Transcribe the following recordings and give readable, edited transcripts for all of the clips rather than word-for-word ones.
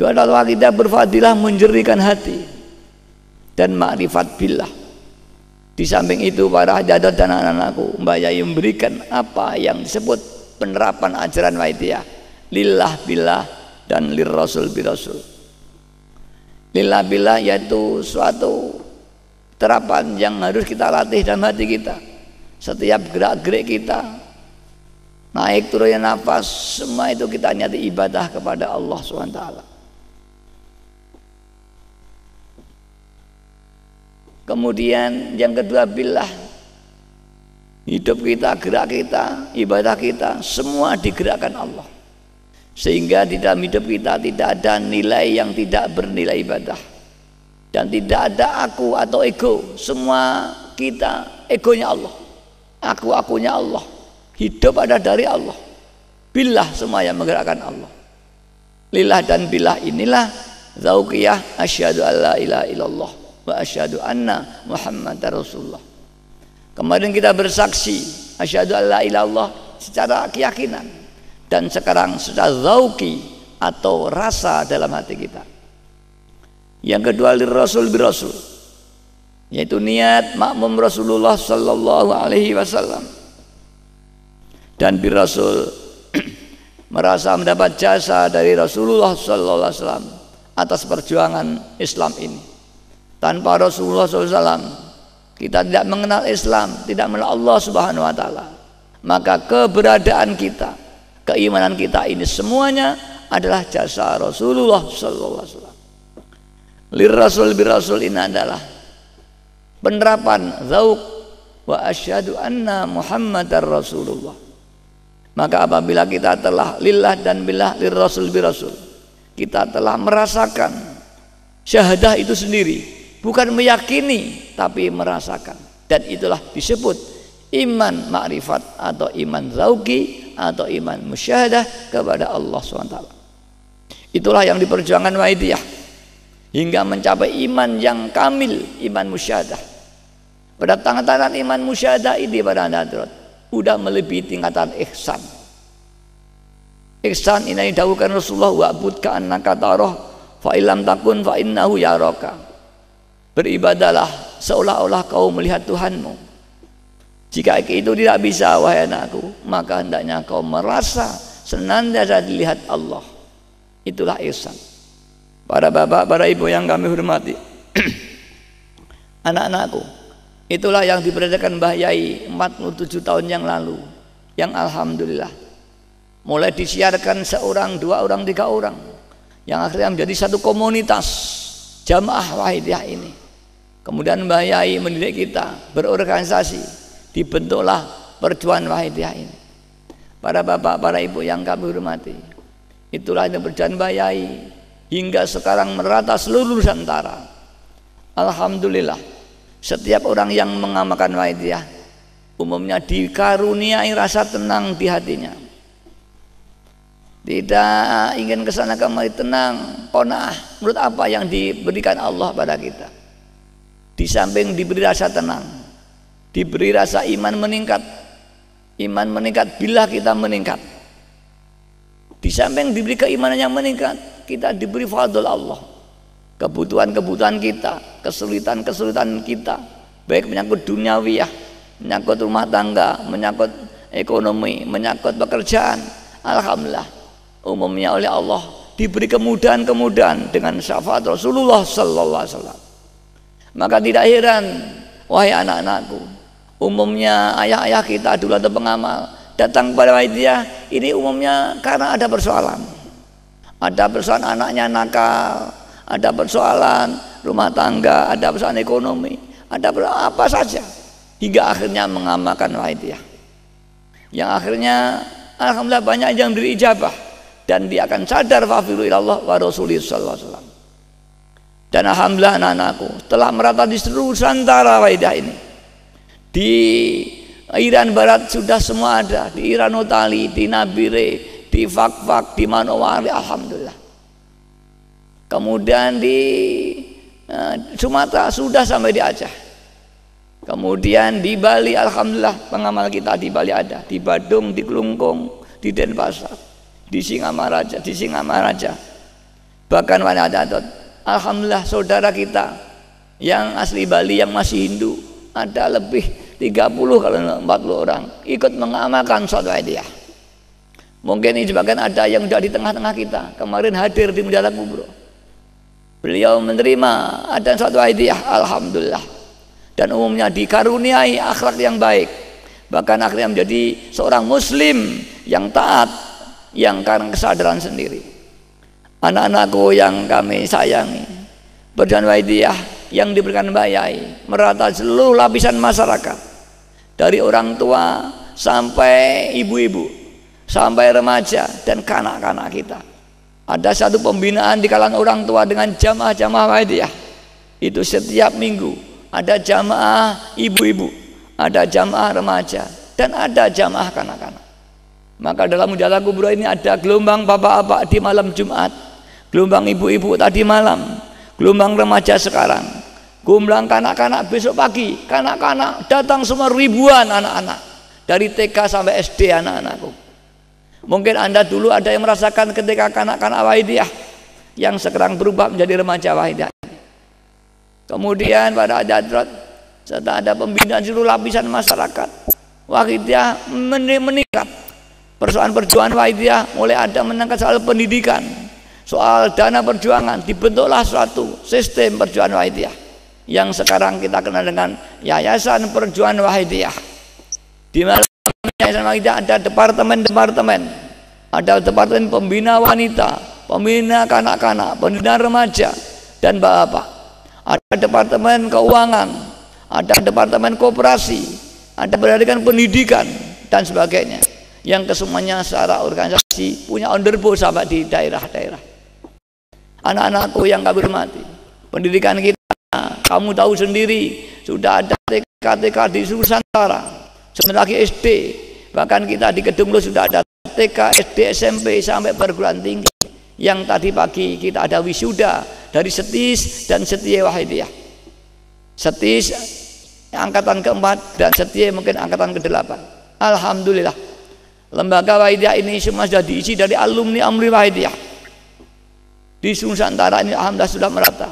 Ibadah Allah kita berfadilah menjernihkan hati dan ma'rifat billah. Di samping itu para hadirat dan anak-anakku, Mbak Yai memberikan apa yang disebut penerapan ajaran Wahidiyah, lillah billah dan lirrasul birasul. Lillah billah yaitu suatu terapan yang harus kita latih dalam hati kita. Setiap gerak-gerik kita, naik turunnya nafas, semua itu kita niati ibadah kepada Allah SWT. Kemudian yang kedua billah, hidup kita, gerak kita, ibadah kita, semua digerakkan Allah. Sehingga di dalam hidup kita tidak ada nilai yang tidak bernilai ibadah. Dan tidak ada aku atau ego, semua kita egonya Allah. Aku-akunya Allah. Hidup ada dari Allah. Billah semua yang menggerakkan Allah. Lillah dan billah inilah zauqiyah asyhadu alla ilaha illallah wa asyhadu anna Muhammadar Rasulullah. Kemarin kita bersaksi asyhadu alla ilaha illallah secara keyakinan, dan sekarang secara zauqi atau rasa dalam hati kita. Yang kedua lirrasul birasul, yaitu niat makmum Rasulullah sallallahu alaihi wasallam, dan birasul merasa mendapat jasa dari Rasulullah sallallahu alaihi wasallam atas perjuangan Islam ini. Tanpa Rasulullah SAW kita tidak mengenal Islam, tidak mengenal Allah Subhanahu wa taala. Maka keberadaan kita, keimanan kita ini semuanya adalah jasa Rasulullah sallallahu alaihi wasallam. Lirrasul birasul ini adalah penerapan zauq wa asyhadu anna Muhammadar Rasulullah. Maka apabila kita telah lillah dan billah lirrasul birasul, kita telah merasakan syahadah itu sendiri, bukan meyakini tapi merasakan, dan itulah disebut iman ma'rifat atau iman zauqi atau iman musyahadah kepada Allah SWT. Itulah yang diperjuangkan Wahidiyah hingga mencapai iman yang kamil, iman musyahadah. Pada tangan-tangan iman musyahadah ini pada hadirat udah melebihi tingkatan ihsan. Ihsan ini didahulukan Rasulullah, wa'bud ka'annaka tarah fa illam takun fa innahu yaraka. Beribadalah seolah-olah kau melihat Tuhanmu. Jika itu tidak bisa, wahai anakku, maka hendaknya kau merasa senantiasa dilihat Allah. Itulah ihsan. Para bapak, para ibu yang kami hormati, anak-anakku, itulah yang diberitakan Mbah Yai 47 tahun yang lalu, yang alhamdulillah mulai disiarkan seorang, dua orang, tiga orang, yang akhirnya menjadi satu komunitas jamaah Wahidiyah ini. Kemudian Mbah Yai mendidik kita berorganisasi, dibentuklah perjuangan Wahidiyah ini. Para bapak, para ibu yang kami hormati, itulah yang berjalan Mbah Yai hingga sekarang merata seluruh Nusantara. Alhamdulillah, setiap orang yang mengamalkan Wahidiyah umumnya dikaruniai rasa tenang di hatinya. Tidak ingin kesana kemari, tenang, qanaah menurut apa yang diberikan Allah pada kita. Di samping diberi rasa tenang, diberi rasa iman meningkat. Iman meningkat bila kita meningkat. Di samping diberi keimanan yang meningkat, kita diberi fadl Allah. Kebutuhan-kebutuhan kita, kesulitan-kesulitan kita, baik menyangkut duniawiyah, menyangkut rumah tangga, menyangkut ekonomi, menyangkut pekerjaan, alhamdulillah umumnya oleh Allah diberi kemudahan-kemudahan dengan syafaat Rasulullah sallallahu alaihi wasallam. Maka tidak heran, wahai anak-anakku, umumnya ayah-ayah kita dulu atau pengamal datang kepada Wahidiyah ini umumnya karena ada persoalan. Ada persoalan anaknya nakal, ada persoalan rumah tangga, ada persoalan ekonomi, ada persoalan apa saja, hingga akhirnya mengamalkan Wahidiyah. Yang akhirnya alhamdulillah banyak yang beri ijabah, dan dia akan sadar fafiru ilallah wa rasulih sallallahu alaihi wasallam. Dan alhamdulillah anak-anakku telah merata di seluruh Nusantara Wahidiyah ini. Di Iran Barat sudah semua ada, di Iran Utali, di Nabire, di Fakfak, di Manowari, alhamdulillah. Kemudian di Sumatera sudah sampai di Aceh. Kemudian di Bali, alhamdulillah pengamal kita di Bali ada, di Badung, di Kelungkung, di Denpasar, di Singamaraja, Bahkan alhamdulillah saudara kita yang asli Bali yang masih Hindu ada lebih 30 kalau 40 orang ikut mengamalkan sholat Waidiyah. Mungkin ini sebagian ada yang sudah di tengah-tengah kita kemarin hadir di Mujadala Kubro. Beliau menerima ada sholat Waidiyah, alhamdulillah, dan umumnya dikaruniai akhlak yang baik, bahkan akhirnya menjadi seorang muslim yang taat, yang karena kesadaran sendiri. Anak-anakku yang kami sayangi, perjuangan Waidiyah yang diberikan Mbak Yai merata seluruh lapisan masyarakat, dari orang tua sampai ibu-ibu, sampai remaja dan kanak-kanak kita. Ada satu pembinaan di kalangan orang tua dengan jamaah-jamaah Waidiyah. Itu setiap minggu ada jamaah ibu-ibu, ada jamaah remaja, dan ada jamaah kanak-kanak. Maka dalam Mujadala Kubro ini ada gelombang bapak-bapak di malam Jumat, gelombang ibu-ibu tadi malam, gelombang remaja sekarang, gelombang kanak-kanak besok pagi. Kanak-kanak datang semua ribuan anak-anak dari TK sampai SD anak-anakku. Mungkin Anda dulu ada yang merasakan ketika kanak-kanak Waidiyah yang sekarang berubah menjadi remaja Waidiyah. Kemudian pada Hadrat serta ada pembinaan seluruh lapisan masyarakat, Waidiyah meningkat. Persoalan perjuangan Waidiyah mulai ada menangkat soal pendidikan, soal dana perjuangan, dibentuklah suatu sistem perjuangan Waidiyah yang sekarang kita kenal dengan Yayasan Perjuangan Waidiyah. Di mana Yayasan Waidiyah ada departemen-departemen, ada departemen pembina wanita, pembina kanak-kanak, pembina remaja dan bapak, ada departemen keuangan, ada departemen koperasi, ada pendidikan pendidikan dan sebagainya, yang kesemuanya secara organisasi punya underbo sampai di daerah-daerah. Anak-anakku yang kami hormati, pendidikan kita kamu tahu sendiri, sudah ada TK di Nusantara, sebentar lagi SD, bahkan kita di Kedung Lu sudah ada TK, SD, SMP sampai perguruan tinggi. Yang tadi pagi kita ada wisuda dari Setis dan Setia Waidiyah. Setis angkatan keempat dan Setia mungkin angkatan ke-8. Alhamdulillah, lembaga Waidiyah ini semua sudah diisi dari alumni Waidiyah. Di Nusantara ini alhamdulillah sudah merata.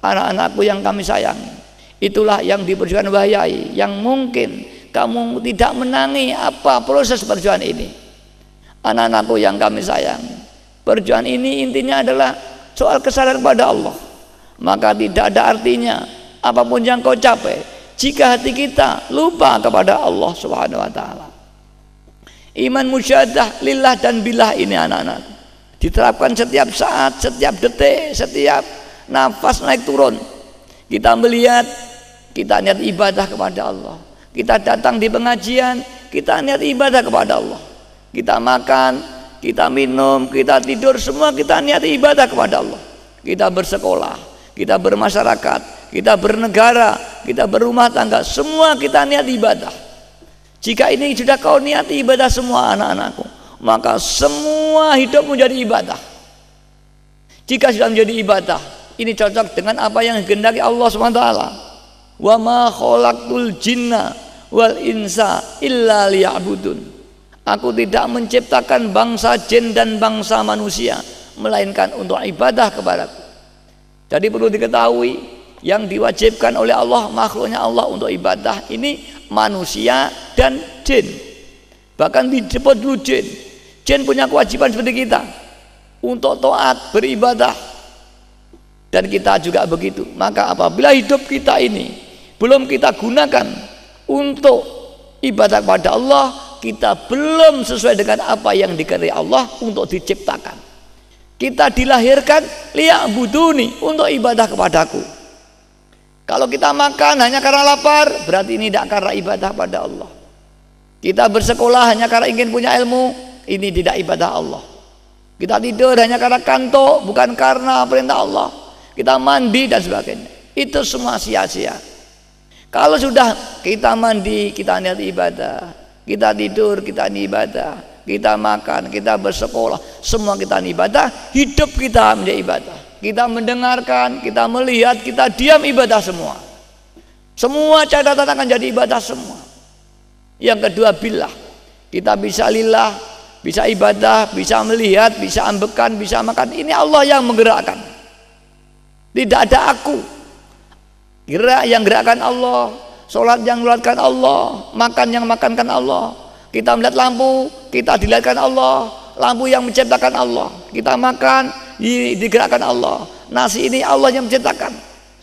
Anak-anakku yang kami sayangi, itulah yang diperjuangkan Mbah Yai, yang mungkin kamu tidak menangi apa proses perjuangan ini. Anak-anakku yang kami sayangi, perjuangan ini intinya adalah soal kesadaran kepada Allah. Maka tidak ada artinya apapun yang kau capai jika hati kita lupa kepada Allah Subhanahu wa taala. Iman musyahadah lillah dan billah ini anak-anak diterapkan setiap saat, setiap detik, setiap nafas naik turun. Kita melihat, kita niat ibadah kepada Allah. Kita datang di pengajian, kita niat ibadah kepada Allah. Kita makan, kita minum, kita tidur, semua kita niat ibadah kepada Allah. Kita bersekolah, kita bermasyarakat, kita bernegara, kita berumah tangga, semua kita niat ibadah. Jika ini sudah kau niati ibadah semua anak-anakku, maka semua hidup menjadi ibadah. Jika sudah menjadi ibadah, ini cocok dengan apa yang dikehendaki Allah SWT. Wa ma khalaqtul jinna wal insa illa liya'budun. Aku tidak menciptakan bangsa jin dan bangsa manusia melainkan untuk ibadah kepadaku. Jadi perlu diketahui, yang diwajibkan oleh Allah, makhluknya Allah untuk ibadah ini manusia dan jin. Bahkan disebut dulu jin. Jin punya kewajiban seperti kita untuk taat beribadah, dan kita juga begitu. Maka apabila hidup kita ini belum kita gunakan untuk ibadah kepada Allah, kita belum sesuai dengan apa yang dikehendaki Allah untuk diciptakan. Kita dilahirkan liya'buduni, untuk ibadah kepadaku. Kalau kita makan hanya karena lapar, berarti ini tidak karena ibadah pada Allah. Kita bersekolah hanya karena ingin punya ilmu, ini tidak ibadah Allah. Kita tidur hanya karena kantuk, bukan karena perintah Allah. Kita mandi dan sebagainya, itu semua sia-sia. Kalau sudah kita mandi, kita niat ibadah, kita tidur, kita niat ibadah, kita makan, kita bersekolah, semua kita niat ibadah, hidup kita menjadi ibadah. Kita mendengarkan, kita melihat, kita diam, ibadah semua. Semua catatan akan jadi ibadah semua. Yang kedua, billah. Kita bisa lillah, bisa ibadah, bisa melihat, bisa ambekan, bisa makan. Ini Allah yang menggerakkan. Tidak ada aku. Gerak yang gerakkan Allah, sholat yang sholatkan Allah, makan yang makankan Allah. Kita melihat lampu, kita dilihatkan Allah. Lampu yang menciptakan Allah. Kita makan, digerakkan Allah. Nasi ini Allah yang menciptakan.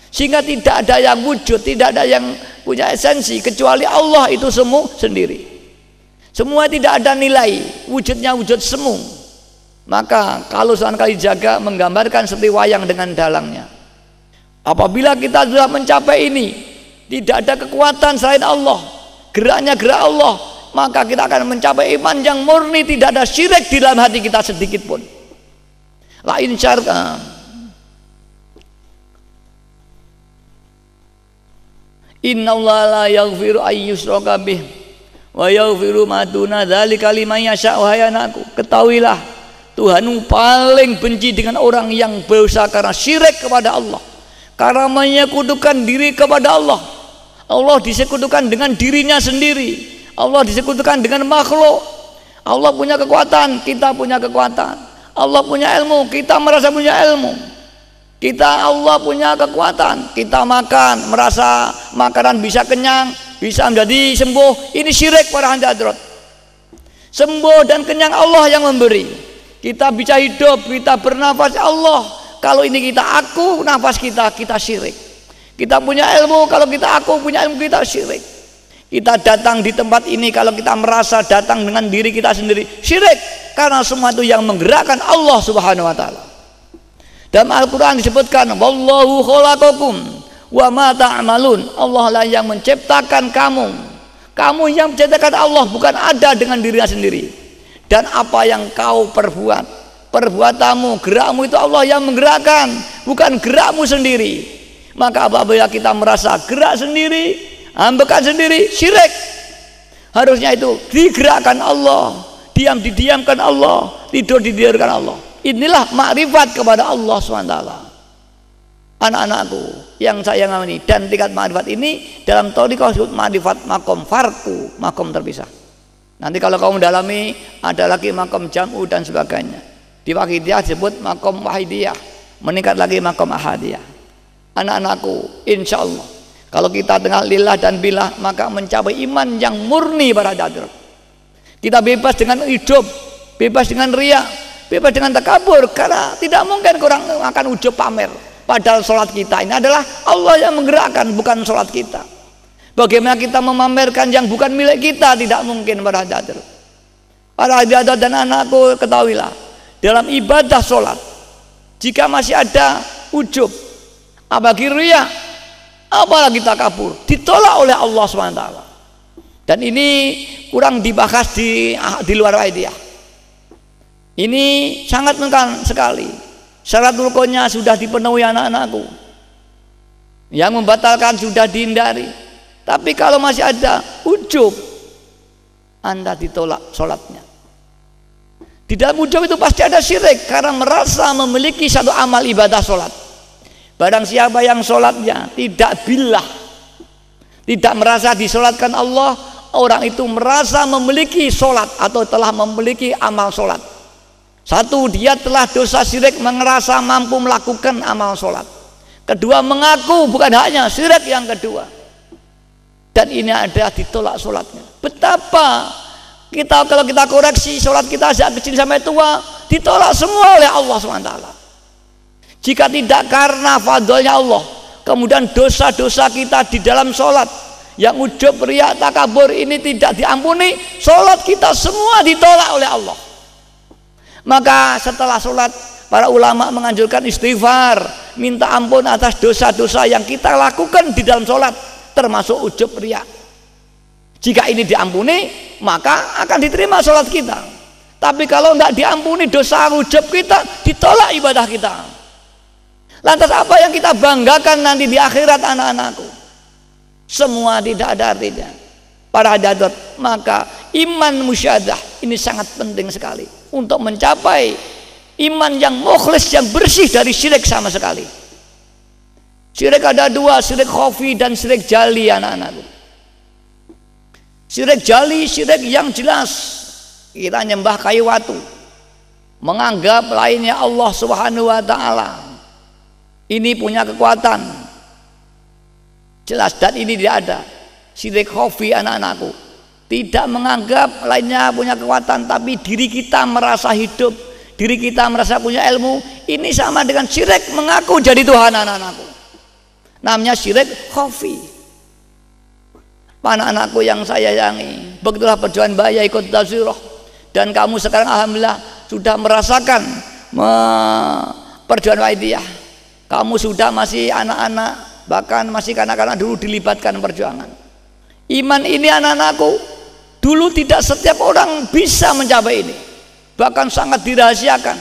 Sehingga tidak ada yang wujud, tidak ada yang punya esensi kecuali Allah itu semu sendiri. Semua tidak ada nilai, wujudnya wujud semu. Maka kalau Sunan Kalijaga menggambarkan seperti wayang dengan dalangnya. Apabila kita sudah mencapai ini, tidak ada kekuatan selain Allah, geraknya gerak Allah, maka kita akan mencapai iman yang murni, tidak ada syirik di dalam hati kita sedikit pun. La in syaraka innallaha la yaghfiru ay yushraka bih wa yaghfiru ma duna dzalika liman yasha. Wahai anakku, ketahuilah Tuhanmu paling benci dengan orang yang berdosa karena syirik kepada Allah, karena menyekutukan diri kepada Allah. Allah disekutukan dengan dirinya sendiri, Allah disekutukan dengan makhluk. Allah punya kekuatan, kita punya kekuatan. Allah punya ilmu, kita merasa punya ilmu. Allah punya kekuatan, kita makan, merasa makanan bisa kenyang, bisa menjadi sembuh. Ini syirik para hadirat. Sembuh dan kenyang Allah yang memberi. Kita bisa hidup, kita bernafas Allah. Kalau ini kita aku, nafas kita syirik. Kita punya ilmu, kalau kita aku punya ilmu, kita syirik. Kita datang di tempat ini, kalau kita merasa datang dengan diri kita sendiri, syirik. Karena semua itu yang menggerakkan Allah Subhanahu wa taala. Dalam Al-Qur'an disebutkan, wallahu khalaqakum wa ma ta'malun. Allah lah yang menciptakan kamu. Kamu yang menciptakan Allah, bukan ada dengan dirinya sendiri. Dan apa yang kau perbuat, perbuatanmu, gerakmu itu Allah yang menggerakkan, bukan gerakmu sendiri. Maka apabila kita merasa gerak sendiri, ambekan sendiri, syirik. Harusnya itu digerakkan Allah, didiamkan Allah, tidur didirikan Allah. Inilah makrifat kepada Allah SWT. Anak-anakku yang saya ngomongin, dan tingkat makrifat ini dalam thariqah disebut makrifat makom farku, makom terpisah. Nanti kalau kamu mendalami ada lagi makom jam'u dan sebagainya. Di wahidiyah disebut makom wahidiyah, meningkat lagi makom ahadiyah. Anak-anakku, insya Allah kalau kita dengan lillah dan billah, maka mencapai iman yang murni para hadirat. Kita bebas dengan hidup, bebas dengan riya, bebas dengan takabur, karena tidak mungkin orang akan ujub pamer. Padahal sholat kita ini adalah Allah yang menggerakkan, bukan sholat kita. Bagaimana kita memamerkan yang bukan milik kita? Tidak mungkin para hadirat. Para hadirat dan anakku, ketahuilah dalam ibadah sholat, jika masih ada ujub, apalagi riya, apalagi takabur, ditolak oleh Allah SWT. Dan ini kurang dibahas di luar idea. Ini sangat menekan sekali. Syarat rukunnya sudah dipenuhi anak-anakku, yang membatalkan sudah dihindari. Tapi kalau masih ada ujub, Anda ditolak sholatnya. Di dalam ujub itu pasti ada syirik, karena merasa memiliki satu amal ibadah sholat. Barang siapa yang sholatnya tidak billah, tidak merasa disolatkan Allah, orang itu merasa memiliki sholat atau telah memiliki amal sholat. Satu, dia telah dosa syirik, merasa mampu melakukan amal sholat. Kedua, mengaku, bukan hanya syirik yang kedua. Dan ini ada ditolak sholatnya. Betapa kita kalau kita koreksi sholat kita sejak kecil sampai tua, ditolak semua oleh Allah SWT. Jika tidak karena fadlnya Allah, kemudian dosa-dosa kita di dalam sholat yang ujub, riya, takabur ini tidak diampuni, sholat kita semua ditolak oleh Allah. Maka setelah sholat, para ulama menganjurkan istighfar, minta ampun atas dosa-dosa yang kita lakukan di dalam sholat, termasuk ujub, riya. Jika ini diampuni, maka akan diterima sholat kita. Tapi kalau tidak diampuni dosa ujub kita, ditolak ibadah kita. Lantas apa yang kita banggakan nanti di akhirat anak-anakku? Semua tidak ada artinya. Para hadirat, maka iman musyadah ini sangat penting sekali untuk mencapai iman yang mukhlis, yang bersih dari syirik sama sekali. Syirik ada dua, syirik khafi dan syirik jali anak-anakku. Syirik jali, syirik yang jelas, kita nyembah kayu watu, menganggap lainnya Allah Subhanahu wa ta'ala. ini punya kekuatan jelas, dan ini tidak ada. Syirik khafi anak-anakku, tidak menganggap lainnya punya kekuatan, tapi diri kita merasa hidup, diri kita merasa punya ilmu, ini sama dengan syirik mengaku jadi Tuhan anak-anakku. Namanya syirik khafi. Anak-anakku yang saya sayangi, begitulah perjuangan Mbak ikut Tafsirah, dan kamu sekarang alhamdulillah sudah merasakan perjuangan Waidiyah. Kamu sudah masih anak-anak, bahkan masih kanak-kanak dulu dilibatkan perjuangan. Iman ini anak-anakku, dulu tidak setiap orang bisa mencapai ini, bahkan sangat dirahasiakan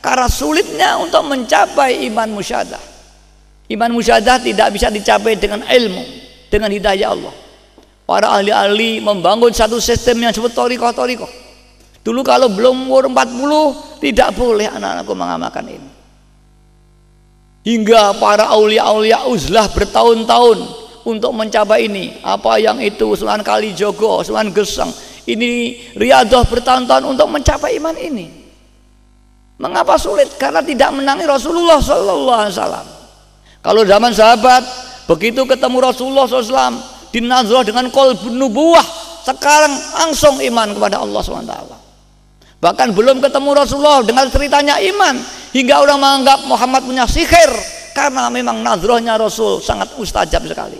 karena sulitnya untuk mencapai iman musyahadah. Iman musyahadah tidak bisa dicapai dengan ilmu, dengan hidayah Allah. Para ahli-ahli membangun satu sistem yang disebut thariqah. Dulu kalau belum umur 40 tidak boleh anak-anakku mengamalkan ini. Hingga para aulia-aulia uzlah bertahun-tahun untuk mencapai ini. Apa yang itu Sunan Kalijogo, Sunan Geseng, ini Riyadhah bertahun-tahun untuk mencapai iman ini. Mengapa sulit? Karena tidak menangi Rasulullah sallallahu alaihi wasallam. Kalau zaman sahabat begitu ketemu Rasulullah SAW dinazrah dengan qalbun nubuwah, sekarang langsung iman kepada Allah SWT. Bahkan belum ketemu Rasulullah dengan ceritanya iman, hingga orang menganggap Muhammad punya sihir karena memang nazrahnya Rasul sangat mustajab sekali.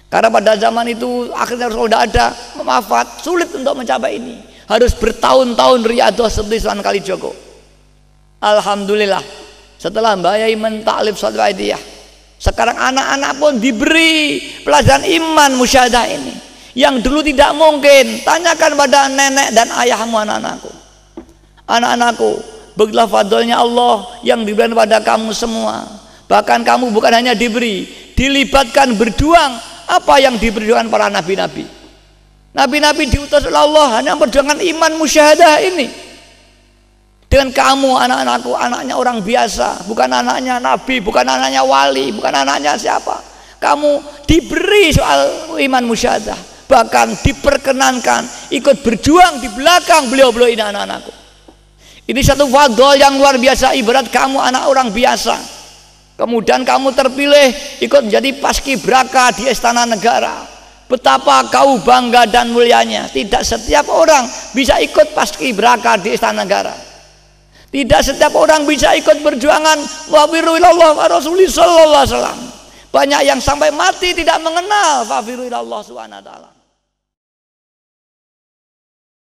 Karena pada zaman itu akhirnya Rasul tidak ada, wafat, sulit untuk mencapai ini, harus bertahun-tahun Riyadhah seperti Sunan Kalijogo. Alhamdulillah setelah Mbak Yai mentaklif Salat Waidiyah, sekarang anak-anak pun diberi pelajaran iman musyahadah ini, yang dulu tidak mungkin. Tanyakan pada nenek dan ayahmu anak-anakku. Anak-anakku, begitulah fadlnya Allah yang diberikan pada kamu semua. Bahkan kamu bukan hanya diberi, dilibatkan berjuang apa yang diperjuangkan para nabi-nabi. Nabi-nabi diutus oleh Allah hanya memperjuangkan iman musyahadah ini. Dengan kamu anak-anakku, anaknya orang biasa, bukan anaknya nabi, bukan anaknya wali, bukan anaknya siapa. Kamu diberi soal iman musyahadah, bahkan diperkenankan ikut berjuang di belakang beliau-beliau ini anak-anakku. Ini satu fadl yang luar biasa. Ibarat kamu anak orang biasa, kemudian kamu terpilih ikut menjadi paskibraka di Istana Negara. Betapa kau bangga dan mulianya. Tidak setiap orang bisa ikut paskibraka di Istana Negara. Tidak setiap orang bisa ikut perjuangan wafiru ilallah wa rasulih sallallahu alaihi wasallam. Banyak yang sampai mati tidak mengenal wafiru ilallah subhanahu wa ta'ala.